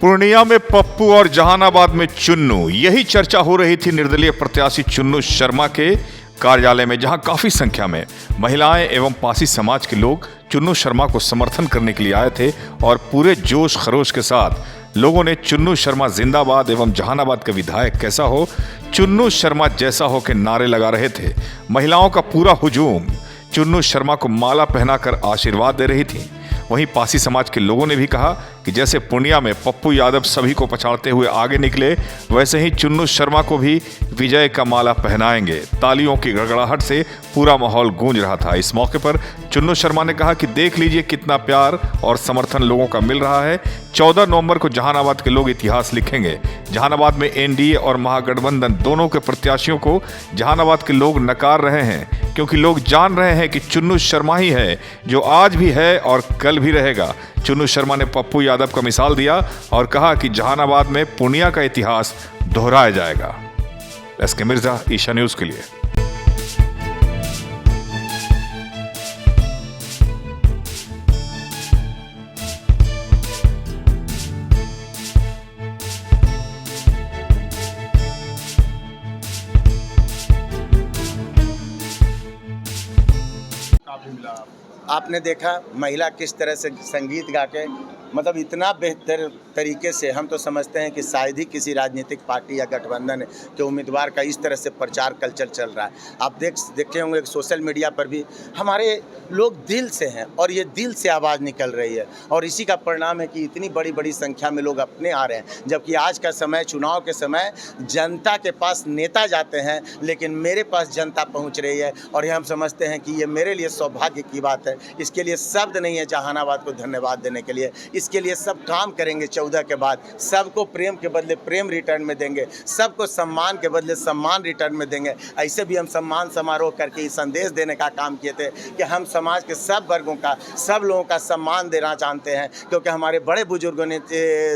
पूर्णिया में पप्पू और जहानाबाद में चुन्नू, यही चर्चा हो रही थी निर्दलीय प्रत्याशी चुन्नू शर्मा के कार्यालय में, जहां काफी संख्या में महिलाएं एवं पासी समाज के लोग चुन्नू शर्मा को समर्थन करने के लिए आए थे और पूरे जोश खरोश के साथ लोगों ने चुन्नू शर्मा जिंदाबाद एवं जहानाबाद का विधायक कैसा हो, चुन्नू शर्मा जैसा हो के नारे लगा रहे थे। महिलाओं का पूरा हुजूम चुन्नू शर्मा को माला पहनाकर आशीर्वाद दे रही थी। वहीं पासी समाज के लोगों ने भी कहा कि जैसे पूर्णिया में पप्पू यादव सभी को पछाड़ते हुए आगे निकले, वैसे ही चुन्नू शर्मा को भी विजय का माला पहनाएंगे। तालियों की गड़गड़ाहट से पूरा माहौल गूंज रहा था। इस मौके पर चुन्नू शर्मा ने कहा कि देख लीजिए कितना प्यार और समर्थन लोगों का मिल रहा है। 14 नवंबर को जहानाबाद के लोग इतिहास लिखेंगे। जहानाबाद में एनडीए और महागठबंधन दोनों के प्रत्याशियों को जहानाबाद के लोग नकार रहे हैं, क्योंकि लोग जान रहे हैं कि चुन्नू शर्मा ही है जो आज भी है और कल भी रहेगा। चुन्नू शर्मा ने पप्पू यादव का मिसाल दिया और कहा कि जहानाबाद में पूर्णिया का इतिहास दोहराया जाएगा। एसके मिर्जा, ईशा न्यूज के लिए। आपने देखा महिला किस तरह से संगीत गा के, मतलब इतना बेहतर तरीके से, हम तो समझते हैं कि शायद ही किसी राजनीतिक पार्टी या गठबंधन के उम्मीदवार का इस तरह से प्रचार कल्चर चल रहा है। आप देखे होंगे सोशल मीडिया पर भी हमारे लोग दिल से हैं और ये दिल से आवाज़ निकल रही है, और इसी का परिणाम है कि इतनी बड़ी बड़ी संख्या में लोग अपने आ रहे हैं। जबकि आज का समय, चुनाव के समय, जनता के पास नेता जाते हैं, लेकिन मेरे पास जनता पहुँच रही है, और ये हम समझते हैं कि ये मेरे लिए सौभाग्य की बात है। इसके लिए शब्द नहीं है जहानाबाद को धन्यवाद देने के लिए। इसके लिए सब काम करेंगे 14 के बाद। सबको प्रेम के बदले प्रेम रिटर्न में देंगे, सबको सम्मान के बदले सम्मान रिटर्न में देंगे। ऐसे भी हम सम्मान समारोह करके संदेश देने का काम किए थे कि हम समाज के सब वर्गों का, सब लोगों का सम्मान देना चाहते हैं, क्योंकि हमारे बड़े बुजुर्गों ने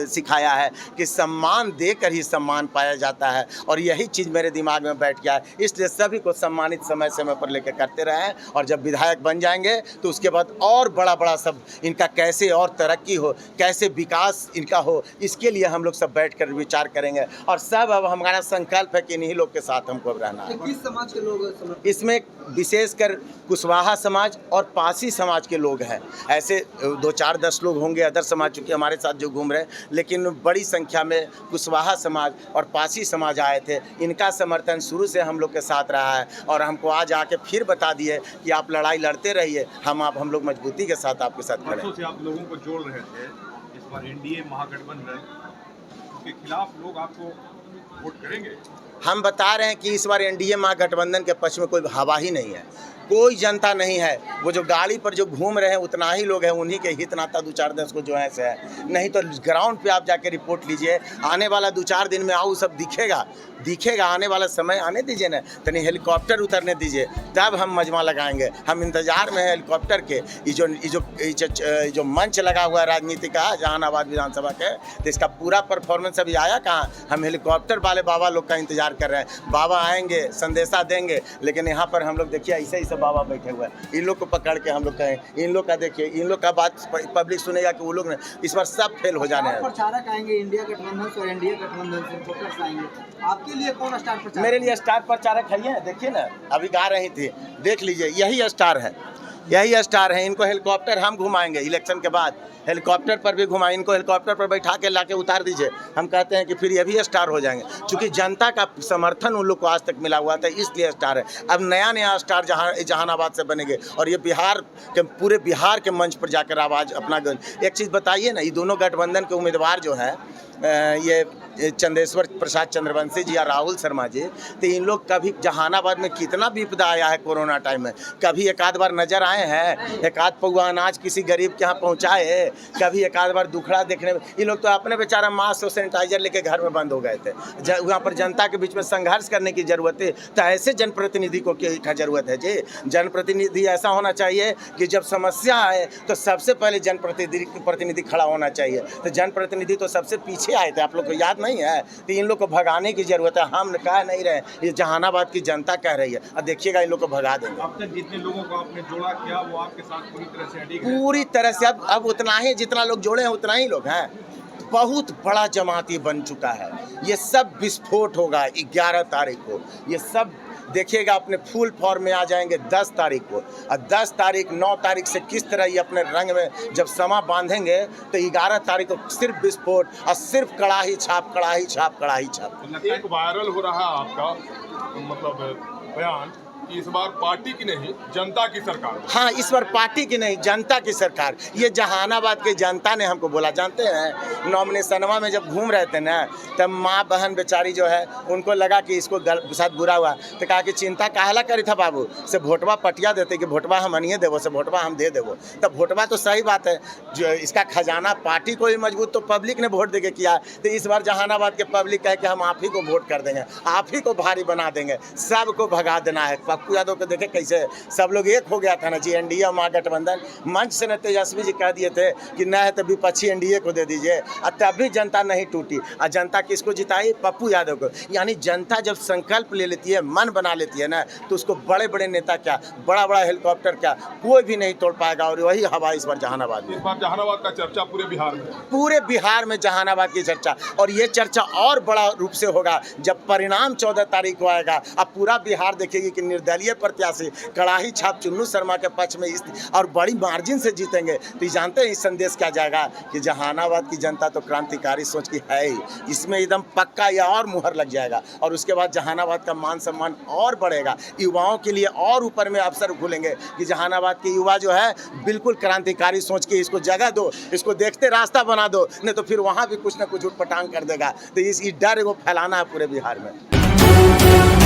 सिखाया है कि सम्मान देकर ही सम्मान पाया जाता है, और यही चीज़ मेरे दिमाग में बैठ गया है। इसलिए सभी को सम्मानित समय समय पर लेकर करते रहें, और जब विधायक बन जाएंगे तो उसके बाद और बड़ा सब इनका कैसे और तरक्की हो, कैसे विकास इनका हो, इसके लिए हम लोग सब बैठकर विचार करेंगे। और सब अब हमारा संकल्प है कि इन्हीं लोग के साथ हमको अब रहना है। किस समाज के लोग इसमें विशेषकर कुशवाहा समाज और पासी समाज के लोग हैं। ऐसे 2-4-10 लोग होंगे अदर समाज चूँकि हमारे साथ जो घूम रहे हैं, लेकिन बड़ी संख्या में कुशवाहा समाज और पासी समाज आए थे। इनका समर्थन शुरू से हम लोग के साथ रहा है, और हमको आज आके फिर बता दिए कि आप लड़ाई लड़ते रहिए, हम लोग मजबूती के साथ आपके साथ खड़े हैं। से आप लोगों को जोड़ रहे थे, इस बार एनडीए महागठबंधन के खिलाफ लोग आपको वोट करेंगे। हम बता रहे हैं कि इस बार एनडीए महागठबंधन के पक्ष में कोई हवा ही नहीं है, कोई जनता नहीं है। वो जो गाड़ी पर जो घूम रहे हैं उतना ही लोग हैं, उन्हीं के हित नाता 2-4-10 को जो है से है। नहीं तो ग्राउंड पे आप जाके रिपोर्ट लीजिए, आने वाला 2-4 दिन में आओ सब दिखेगा। आने वाला समय आने दीजिए ना, तनी हेलीकॉप्टर उतरने दीजिए, तब हम मजमा लगाएंगे। हम इंतजार में हैं हेलीकॉप्टर के। ये जो मंच लगा हुआ है राजनीति का जहानाबाद विधानसभा के, तो इसका पूरा परफॉर्मेंस अभी आया कहाँ। हम हेलीकॉप्टर वाले बाबा लोग का इंतजार कर रहे हैं। बाबा आएंगे, संदेशा देंगे, लेकिन यहाँ पर हम लोग देखिए ऐसे ही बाबा बैठे हुए हैं। इन लोग को पकड़ के हम लोग कहें, इन लोग का देखिए, इन लोग का बात पब्लिक सुनेगा कि वो लोग ने इस बार सब फेल हो जाने हैं। प्रचारक आएंगे इंडिया गठबंधन से और एनडीए गठबंधन से वोटर्स आएंगे, आपके लिए कौन स्टार प्रचारक? मेरे लिए स्टार प्रचारक है, देखिए ना, अभी गा रही थी, देख लीजिए, यही स्टार है, यही स्टार है। इनको हेलीकॉप्टर हम घुमाएंगे इलेक्शन के बाद, हेलीकॉप्टर पर भी घुमाएं। इनको हेलीकॉप्टर पर बैठा के लाके उतार दीजिए। हम कहते हैं कि फिर ये भी स्टार हो जाएंगे, क्योंकि जनता का समर्थन उन लोग को आज तक मिला हुआ था, इसलिए स्टार है। अब नया स्टार जहानाबाद से बनेंगे, और ये पूरे बिहार के मंच पर जाकर आवाज़ अपना। एक चीज़ बताइए ना, ये दोनों गठबंधन के उम्मीदवार जो हैं, ये चंदेश्वर प्रसाद चंद्रवंशी जी या राहुल शर्मा जी, तो इन लोग कभी जहानाबाद में कितना विपदा आया है कोरोना टाइम में, कभी एक आध बार नजर आए हैं? एक आध पौवा अनाज किसी गरीब के यहाँ पहुँचाए? कभी एक आध बार दुखड़ा देखने में? ये लोग तो अपने बेचारा मास्क और सैनिटाइजर लेके घर में बंद हो गए थे। वहाँ पर जनता के बीच में संघर्ष करने की जरूरत है, तो ऐसे जनप्रतिनिधि को क्या जरूरत है जी? जनप्रतिनिधि ऐसा होना चाहिए कि जब समस्या आए तो सबसे पहले जनप्रतिनिधि खड़ा होना चाहिए। तो जनप्रतिनिधि तो सबसे पीछे आए थे, आप लोग को याद नहीं है? तो इन लोग को भगाने की जरूरत है। हम कह नहीं रहे, ये जहानाबाद की जनता कह रही है, और देखिएगा इन लोग को भगा देंगे। अब तक जितने लोगों को आपने जोड़ा किया वो आपके साथ पूरी तरह से अडिग है? पूरी तरह से। अब उतना ही जितना लोग जोड़े हैं उतना ही लोग हैं। बहुत बड़ा जमात ये बन चुका है। ये सब विस्फोट होगा 11 तारीख को। ये सब देखिएगा अपने फुल फॉर्म में आ जाएंगे 10 तारीख को। और 10 तारीख 9 तारीख से किस तरह ये अपने रंग में जब समा बांधेंगे तो 11 तारीख को सिर्फ विस्फोट और सिर्फ कड़ाही छाप कड़ाही छाप कड़ाही छाप। एक वायरल हो रहा है आपका मतलब बयान कि इस बार पार्टी की नहीं जनता की सरकार। हाँ, इस बार पार्टी की नहीं जनता की सरकार। ये जहानाबाद की जनता ने हमको बोला। जानते हैं नॉमिनेशनवा में जब घूम रहे थे ना तब माँ बहन बेचारी जो है उनको लगा कि इसको साथ बुरा हुआ तो कहा कि चिंता काहला करी था बाबू से भोटवा पटिया देते कि भोटवा हम अनिए देवो से भोटवा हम दे देवो। तब भोटवा तो सही बात है, जो इसका खजाना पार्टी को ही मजबूत तो पब्लिक ने वोट देके किया। तो इस बार जहानाबाद के पब्लिक कहे कि हम आप ही को वोट कर देंगे, आप ही को भारी बना देंगे, सबको भगा देना है। पप्पू यादव को देखे कैसे सब लोग एक हो गया था ना जी, एनडीए और महागठबंधन। मंच से न तेजस्वी जी कह दिए थे कि न है तो विपक्षी एनडीए को दे दीजिए, और तब भी जनता नहीं टूटी। और जनता किसको जिताई? पप्पू यादव को। यानी जनता जब संकल्प ले लेती है, मन बना लेती है ना, तो उसको बड़े बड़े नेता क्या, बड़ा बड़ा हेलीकॉप्टर क्या, कोई भी नहीं तोड़ पाएगा। और वही हवा इस बार जहानाबाद में। इस बार जहानाबाद का चर्चा पूरे बिहार में जहानाबाद की चर्चा। और ये चर्चा और बड़ा रूप से होगा जब परिणाम 14 तारीख को आएगा। अब पूरा बिहार देखेगी कि निर्दलीय प्रत्याशी कड़ाही छाप चुन्नू शर्मा के पक्ष में और बड़ी मार्जिन से जीतेंगे। तो जानते हैं इस संदेश क्या जाएगा कि जहानाबाद की जनता तो क्रांतिकारी सोच की है ही, इसमें एकदम पक्का या और मुहर लग जाएगा। और उसके बाद जहानाबाद का मान सम्मान और बढ़ेगा, युवाओं के लिए और ऊपर में अवसर खुलेंगे कि जहानाबाद के युवा जो है बिल्कुल क्रांतिकारी सोच के इसको जगह दो, इसको देखते रास्ता बना दो, नहीं तो फिर वहाँ भी कुछ ना कुछ उठपटांग कर देगा। तो इस डर को फैलाना है पूरे बिहार में।